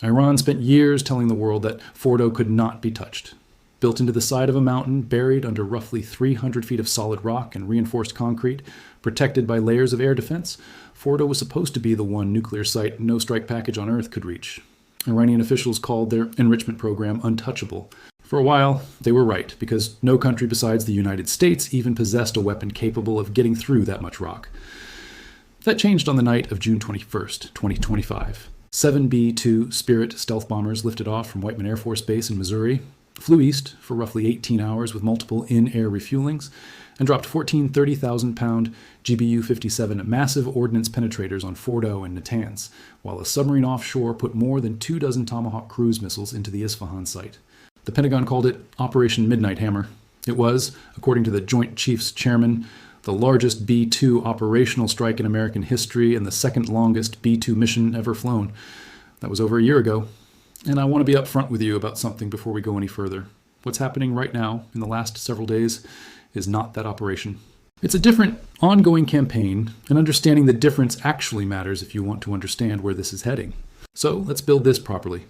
Iran spent years telling the world that Fordo could not be touched. Built into the side of a mountain, buried under roughly 300 feet of solid rock and reinforced concrete, protected by layers of air defense, Fordo was supposed to be the one nuclear site no strike package on Earth could reach. Iranian officials called their enrichment program untouchable. For a while, they were right, because no country besides the United States even possessed a weapon capable of getting through that much rock. That changed on the night of June 21st, 2025. 7 B-2 Spirit stealth bombers lifted off from Whiteman Air Force Base in Missouri, flew east for roughly 18 hours with multiple in-air refuelings, and dropped 14 30,000-pound GBU-57 massive ordnance penetrators on Fordo and Natanz, while a submarine offshore put more than 24 Tomahawk cruise missiles into the Isfahan site. The Pentagon called it Operation Midnight Hammer. It was, according to the Joint Chiefs Chairman, the largest B-2 operational strike in American history and the second longest B-2 mission ever flown. That was over a year ago. And I want to be upfront with you about something before we go any further. What's happening right now, in the last several days, is not that operation. It's a different, ongoing campaign, and understanding the difference actually matters if you want to understand where this is heading. So let's build this properly.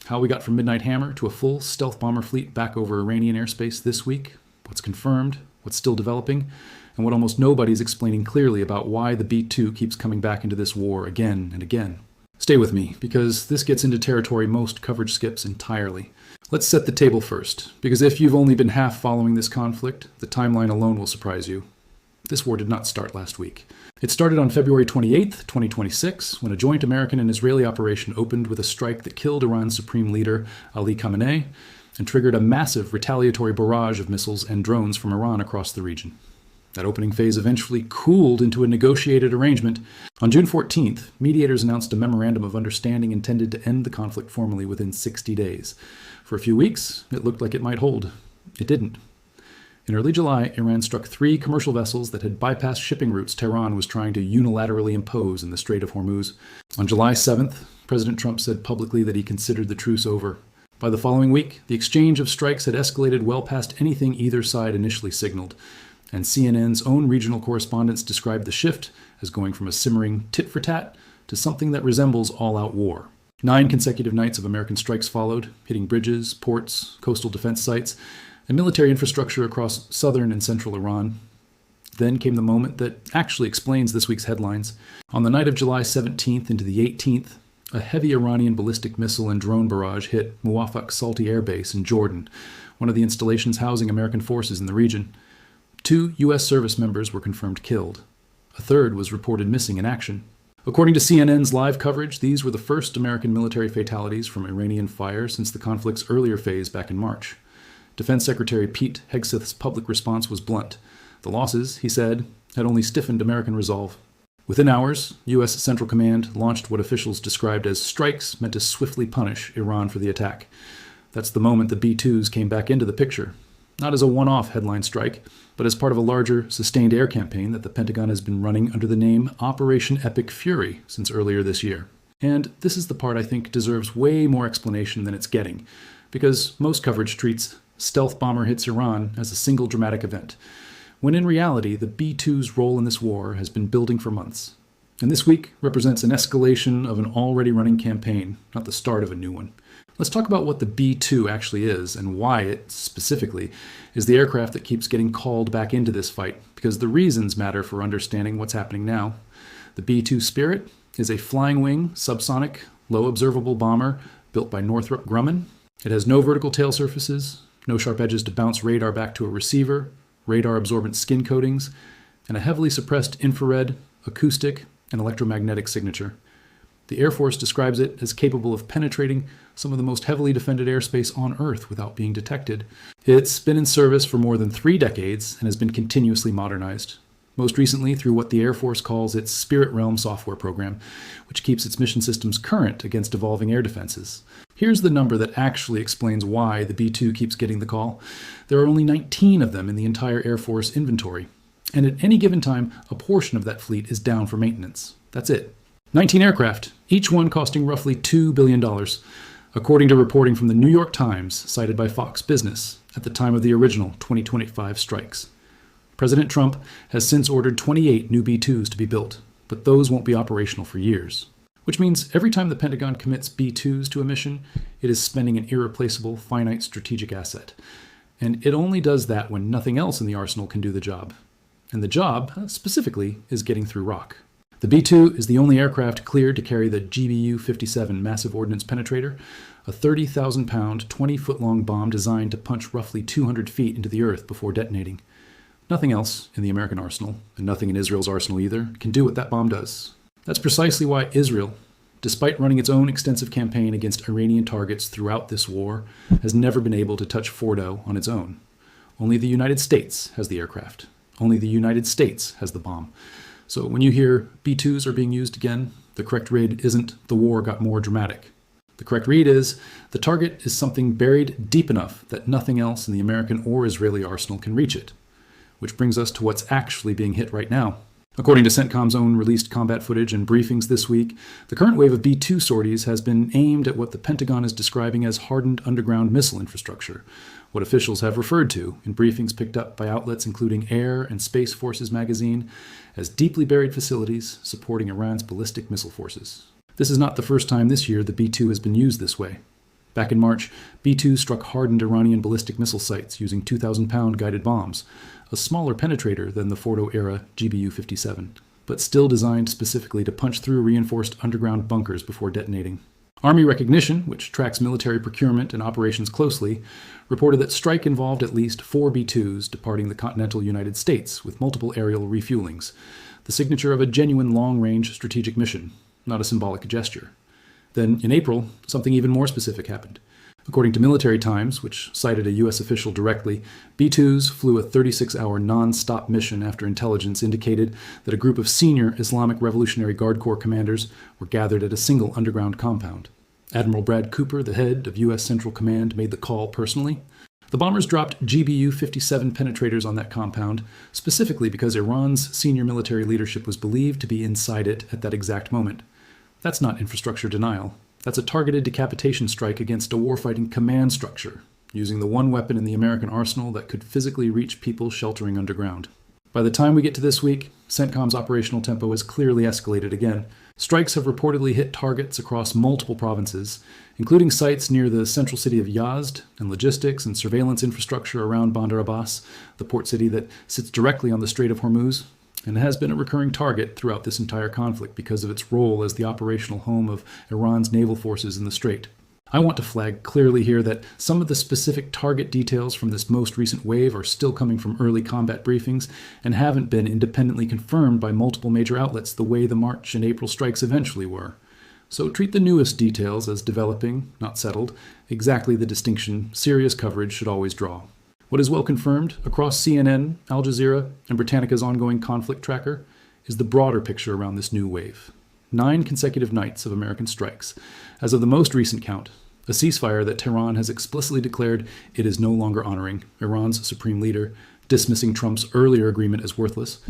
How we got from Midnight Hammer to a full stealth bomber fleet back over Iranian airspace this week, what's confirmed, what's still developing, and what almost nobody's explaining clearly about why the B-2 keeps coming back into this war again and again. Stay with me, because this gets into territory most coverage skips entirely. Let's set the table first, because if you've only been half following this conflict, the timeline alone will surprise you. This war did not start last week. It started on February 28th, 2026, when a joint American and Israeli operation opened with a strike that killed Iran's supreme leader, Ali Khamenei, and triggered a massive retaliatory barrage of missiles and drones from Iran across the region. That opening phase eventually cooled into a negotiated arrangement. On June 14th, mediators announced a memorandum of understanding intended to end the conflict formally within 60 days. For a few weeks, it looked like it might hold. It didn't. In early July, Iran struck 3 commercial vessels that had bypassed shipping routes Tehran was trying to unilaterally impose in the Strait of Hormuz. On July 7th, President Trump said publicly that he considered the truce over. By the following week, the exchange of strikes had escalated well past anything either side initially signaled. And CNN's own regional correspondents described the shift as going from a simmering tit-for-tat to something that resembles all-out war. 9 consecutive nights of American strikes followed, hitting bridges, ports, coastal defense sites, and military infrastructure across southern and central Iran. Then came the moment that actually explains this week's headlines. On the night of July 17th into the 18th, a heavy Iranian ballistic missile and drone barrage hit Muwafaq Salti Air Base in Jordan, one of the installations housing American forces in the region. 2 U.S. service members were confirmed killed. A third was reported missing in action. According to CNN's live coverage, these were the first American military fatalities from Iranian fire since the conflict's earlier phase back in March. Defense Secretary Pete Hegseth's public response was blunt. The losses, he said, had only stiffened American resolve. Within hours, U.S. Central Command launched what officials described as strikes meant to swiftly punish Iran for the attack. That's the moment the B-2s came back into the picture. Not as a one-off headline strike, but as part of a larger, sustained air campaign that the Pentagon has been running under the name Operation Epic Fury since earlier this year. And this is the part I think deserves way more explanation than it's getting, because most coverage treats stealth bomber hits Iran as a single dramatic event, when in reality the B-2's role in this war has been building for months. And this week represents an escalation of an already running campaign, not the start of a new one. Let's talk about what the B-2 actually is and why it, specifically, is the aircraft that keeps getting called back into this fight, because the reasons matter for understanding what's happening now. The B-2 Spirit is a flying-wing, subsonic, low-observable bomber built by Northrop Grumman. It has no vertical tail surfaces, no sharp edges to bounce radar back to a receiver, radar-absorbent skin coatings, and a heavily suppressed infrared, acoustic, and electromagnetic signature. The Air Force describes it as capable of penetrating some of the most heavily defended airspace on Earth without being detected. It's been in service for more than 3 decades and has been continuously modernized, most recently through what the Air Force calls its Spirit Realm software program, which keeps its mission systems current against evolving air defenses. Here's the number that actually explains why the B-2 keeps getting the call. There are only 19 of them in the entire Air Force inventory, and at any given time, a portion of that fleet is down for maintenance. That's it. 19 aircraft, each one costing roughly $2 billion, according to reporting from the New York Times, cited by Fox Business, at the time of the original 2025 strikes. President Trump has since ordered 28 new B-2s to be built, but those won't be operational for years. which means every time the Pentagon commits B-2s to a mission, it is spending an irreplaceable, finite strategic asset. And it only does that when nothing else in the arsenal can do the job. And the job, specifically, is getting through rock. The B-2 is the only aircraft cleared to carry the GBU-57 massive ordnance penetrator, a 30,000-pound, 20-foot-long bomb designed to punch roughly 200 feet into the earth before detonating. Nothing else in the American arsenal, and nothing in Israel's arsenal either, can do what that bomb does. That's precisely why Israel, despite running its own extensive campaign against Iranian targets throughout this war, has never been able to touch Fordo on its own. Only the United States has the aircraft. Only the United States has the bomb. So when you hear B-2s are being used again, the correct read isn't the war got more dramatic. The correct read is the target is something buried deep enough that nothing else in the American or Israeli arsenal can reach it. Which brings us to what's actually being hit right now. According to CENTCOM's own released combat footage and briefings this week, the current wave of B-2 sorties has been aimed at what the Pentagon is describing as hardened underground missile infrastructure, what officials have referred to in briefings picked up by outlets including Air and Space Forces magazine as deeply buried facilities supporting Iran's ballistic missile forces. This is not the first time this year the B-2 has been used this way. Back in March, B-2 struck hardened Iranian ballistic missile sites using 2,000-pound guided bombs, a smaller penetrator than the Fordo-era GBU-57, but still designed specifically to punch through reinforced underground bunkers before detonating. Army Recognition, which tracks military procurement and operations closely, reported that strike involved at least 4 B-2s departing the continental United States with multiple aerial refuelings, the signature of a genuine long-range strategic mission, not a symbolic gesture. Then, in April, something even more specific happened. According to Military Times, which cited a U.S. official directly, B-2s flew a 36-hour non-stop mission after intelligence indicated that a group of senior Islamic Revolutionary Guard Corps commanders were gathered at a single underground compound. Admiral Brad Cooper, the head of U.S. Central Command, made the call personally. The bombers dropped GBU-57 penetrators on that compound, specifically because Iran's senior military leadership was believed to be inside it at that exact moment. That's not infrastructure denial. That's a targeted decapitation strike against a warfighting command structure, using the one weapon in the American arsenal that could physically reach people sheltering underground. By the time we get to this week, CENTCOM's operational tempo has clearly escalated again. Strikes have reportedly hit targets across multiple provinces, including sites near the central city of Yazd and logistics and surveillance infrastructure around Bandar Abbas, the port city that sits directly on the Strait of Hormuz, and has been a recurring target throughout this entire conflict because of its role as the operational home of Iran's naval forces in the Strait. I want to flag clearly here that some of the specific target details from this most recent wave are still coming from early combat briefings and haven't been independently confirmed by multiple major outlets the way the March and April strikes eventually were. So treat the newest details as developing, not settled, exactly the distinction serious coverage should always draw. What is well confirmed across CNN, Al Jazeera, and Britannica's ongoing conflict tracker is the broader picture around this new wave. 9 consecutive nights of American strikes, as of the most recent count, a ceasefire that Tehran has explicitly declared it is no longer honoring, Iran's supreme leader, dismissing Trump's earlier agreement as worthless,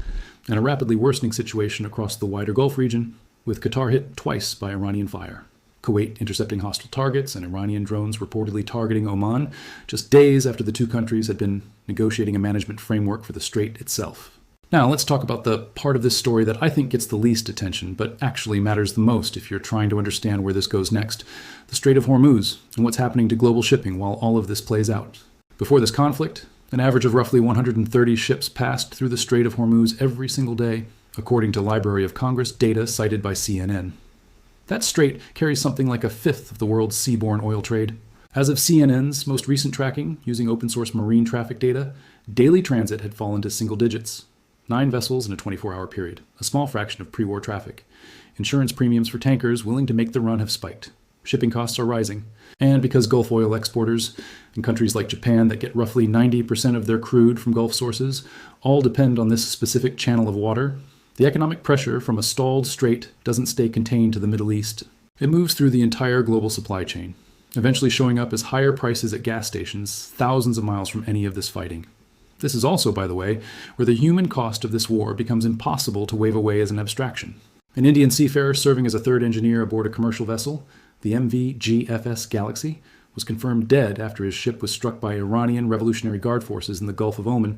and a rapidly worsening situation across the wider Gulf region, with Qatar hit twice by Iranian fire. Kuwait intercepting hostile targets and Iranian drones reportedly targeting Oman just days after the two countries had been negotiating a management framework for the Strait itself. Now let's talk about the part of this story that I think gets the least attention, but actually matters the most if you're trying to understand where this goes next, the Strait of Hormuz and what's happening to global shipping while all of this plays out. Before this conflict, an average of roughly 130 ships passed through the Strait of Hormuz every single day, according to Library of Congress data cited by CNN. That strait carries something like a fifth of the world's seaborne oil trade. As of CNN's most recent tracking, using open-source marine traffic data, daily transit had fallen to single digits. 9 vessels in a 24-hour period, a small fraction of pre-war traffic. Insurance premiums for tankers willing to make the run have spiked. Shipping costs are rising. And because Gulf oil exporters and countries like Japan that get roughly 90% of their crude from Gulf sources all depend on this specific channel of water, the economic pressure from a stalled strait doesn't stay contained to the Middle East. It moves through the entire global supply chain, eventually showing up as higher prices at gas stations thousands of miles from any of this fighting. This is also, by the way, where the human cost of this war becomes impossible to wave away as an abstraction. An Indian seafarer serving as a third engineer aboard a commercial vessel, the MV GFS Galaxy, was confirmed dead after his ship was struck by Iranian Revolutionary Guard forces in the Gulf of Oman,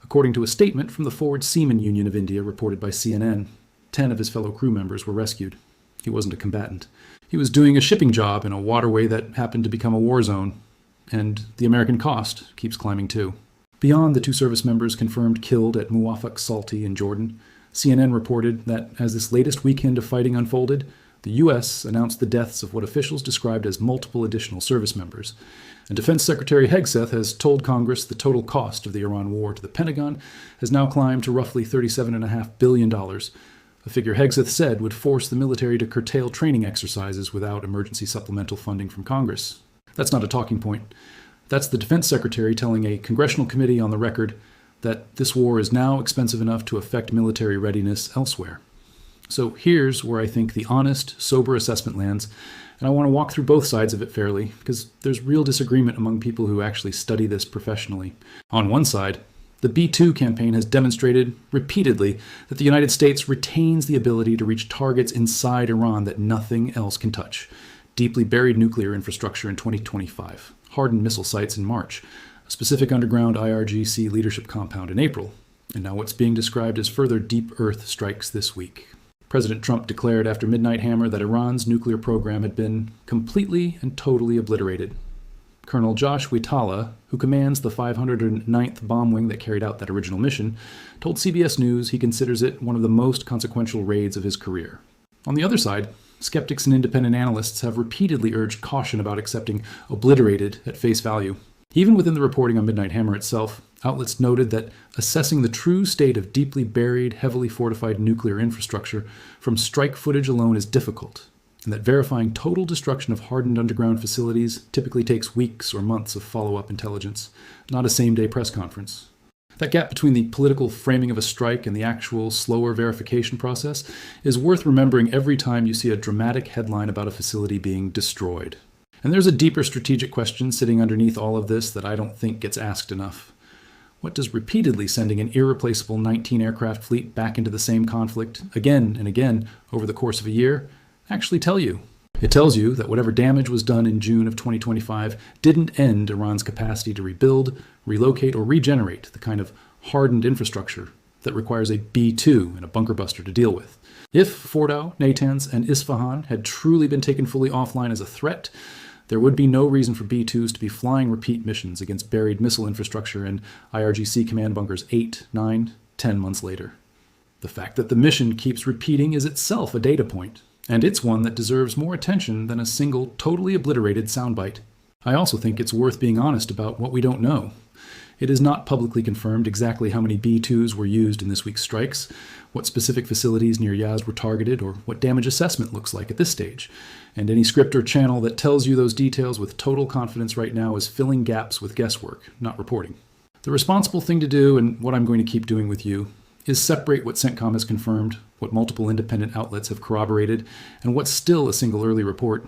according to a statement from the Forward Seamen Union of India reported by CNN. 10 of his fellow crew members were rescued. He wasn't a combatant. He was doing a shipping job in a waterway that happened to become a war zone, and the American cost keeps climbing too. Beyond the 2 service members confirmed killed at Muwafaq Salti in Jordan, CNN reported that as this latest weekend of fighting unfolded, the U.S. announced the deaths of what officials described as multiple additional service members. And Defense Secretary Hegseth has told Congress the total cost of the Iran war to the Pentagon has now climbed to roughly $37.5 billion, a figure Hegseth said would force the military to curtail training exercises without emergency supplemental funding from Congress. That's not a talking point. That's the Defense Secretary telling a congressional committee on the record that this war is now expensive enough to affect military readiness elsewhere. So here's where I think the honest, sober assessment lands, and I want to walk through both sides of it fairly, because there's real disagreement among people who actually study this professionally. On one side, the B-2 campaign has demonstrated repeatedly that the United States retains the ability to reach targets inside Iran that nothing else can touch. Deeply buried nuclear infrastructure in 2025, hardened missile sites in March, a specific underground IRGC leadership compound in April, and now what's being described as further deep earth strikes this week. President Trump declared after Midnight Hammer that Iran's nuclear program had been completely and totally obliterated. Colonel Josh Witala, who commands the 509th Bomb Wing that carried out that original mission, told CBS News he considers it one of the most consequential raids of his career. On the other side, skeptics and independent analysts have repeatedly urged caution about accepting obliterated at face value. Even within the reporting on Midnight Hammer itself, outlets noted that assessing the true state of deeply buried, heavily fortified nuclear infrastructure from strike footage alone is difficult, and that verifying total destruction of hardened underground facilities typically takes weeks or months of follow-up intelligence, not a same-day press conference. That gap between the political framing of a strike and the actual, slower verification process is worth remembering every time you see a dramatic headline about a facility being destroyed. And there's a deeper strategic question sitting underneath all of this that I don't think gets asked enough. What does repeatedly sending an irreplaceable 19-aircraft fleet back into the same conflict, again and again, over the course of a year, actually tell you? It tells you that whatever damage was done in June of 2025 didn't end Iran's capacity to rebuild, relocate, or regenerate the kind of hardened infrastructure that requires a B-2 and a bunker buster to deal with. If Fordow, Natanz, and Isfahan had truly been taken fully offline as a threat, there would be no reason for B-2s to be flying repeat missions against buried missile infrastructure in IRGC command bunkers 8, 9, 10 months later. The fact that the mission keeps repeating is itself a data point, and it's one that deserves more attention than a single, totally obliterated soundbite. I also think it's worth being honest about what we don't know. It is not publicly confirmed exactly how many B-2s were used in this week's strikes, what specific facilities near Yazd were targeted, or what damage assessment looks like at this stage. And any script or channel that tells you those details with total confidence right now is filling gaps with guesswork, not reporting. The responsible thing to do, and what I'm going to keep doing with you, is separate what CENTCOM has confirmed, what multiple independent outlets have corroborated, and what's still a single early report.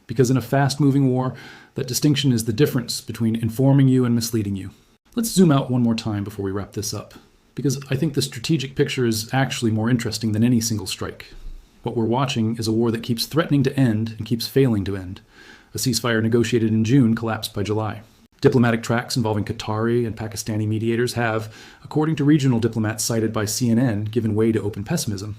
Because in a fast-moving war, that distinction is the difference between informing you and misleading you. Let's zoom out one more time before we wrap this up, because I think the strategic picture is actually more interesting than any single strike. What we're watching is a war that keeps threatening to end and keeps failing to end. A ceasefire negotiated in June collapsed by July. Diplomatic tracks involving Qatari and Pakistani mediators have, according to regional diplomats cited by CNN, given way to open pessimism.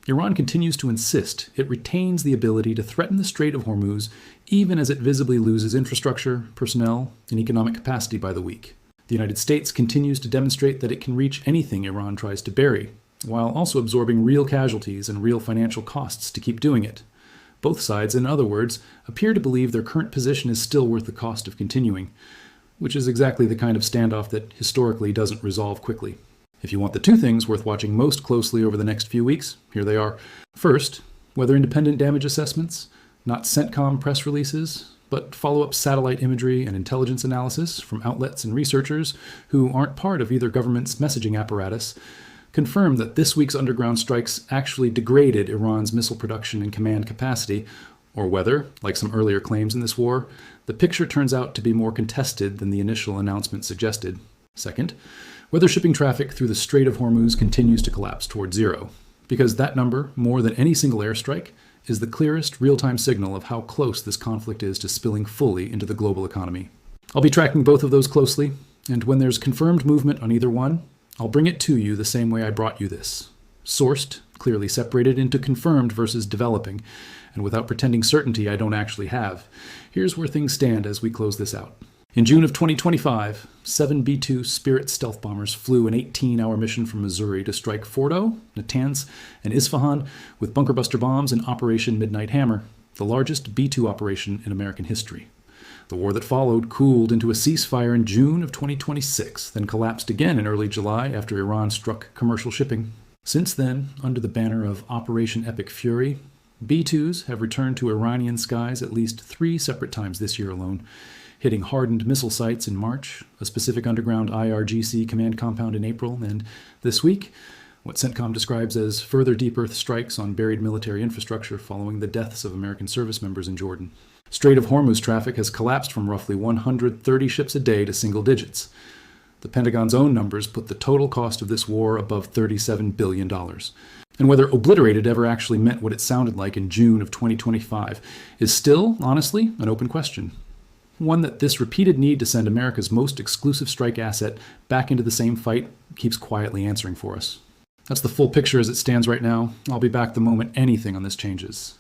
Iran continues to insist it retains the ability to threaten the Strait of Hormuz even as it visibly loses infrastructure, personnel, and economic capacity by the week. The United States continues to demonstrate that it can reach anything Iran tries to bury, while also absorbing real casualties and real financial costs to keep doing it. Both sides, in other words, appear to believe their current position is still worth the cost of continuing, which is exactly the kind of standoff that historically doesn't resolve quickly. If you want the two things worth watching most closely over the next few weeks, here they are. First, whether independent damage assessments, not CENTCOM press releases, but follow-up satellite imagery and intelligence analysis from outlets and researchers who aren't part of either government's messaging apparatus, confirm that this week's underground strikes actually degraded Iran's missile production and command capacity, or whether, like some earlier claims in this war, the picture turns out to be more contested than the initial announcement suggested. Second, whether shipping traffic through the Strait of Hormuz continues to collapse toward zero, because that number, more than any single airstrike, is the clearest real-time signal of how close this conflict is to spilling fully into the global economy. I'll be tracking both of those closely, and when there's confirmed movement on either one, I'll bring it to you the same way I brought you this. Sourced, clearly separated into confirmed versus developing. And without pretending certainty I don't actually have, here's where things stand as we close this out. In June of 2025, 7 B-2 Spirit stealth bombers flew an 18-hour mission from Missouri to strike Fordo, Natanz, and Isfahan with bunker buster bombs in Operation Midnight Hammer, the largest B-2 operation in American history. The war that followed cooled into a ceasefire in June of 2026, then collapsed again in early July after Iran struck commercial shipping. Since then, under the banner of Operation Epic Fury, B-2s have returned to Iranian skies at least 3 separate times this year alone, hitting hardened missile sites in March, a specific underground IRGC command compound in April, and this week, what CENTCOM describes as further deep earth strikes on buried military infrastructure following the deaths of American service members in Jordan. Strait of Hormuz traffic has collapsed from roughly 130 ships a day to single digits. The Pentagon's own numbers put the total cost of this war above $37 billion. And whether obliterated ever actually meant what it sounded like in June of 2025 is still, honestly, an open question. One that this repeated need to send America's most exclusive strike asset back into the same fight keeps quietly answering for us. That's the full picture as it stands right now. I'll be back the moment anything on this changes.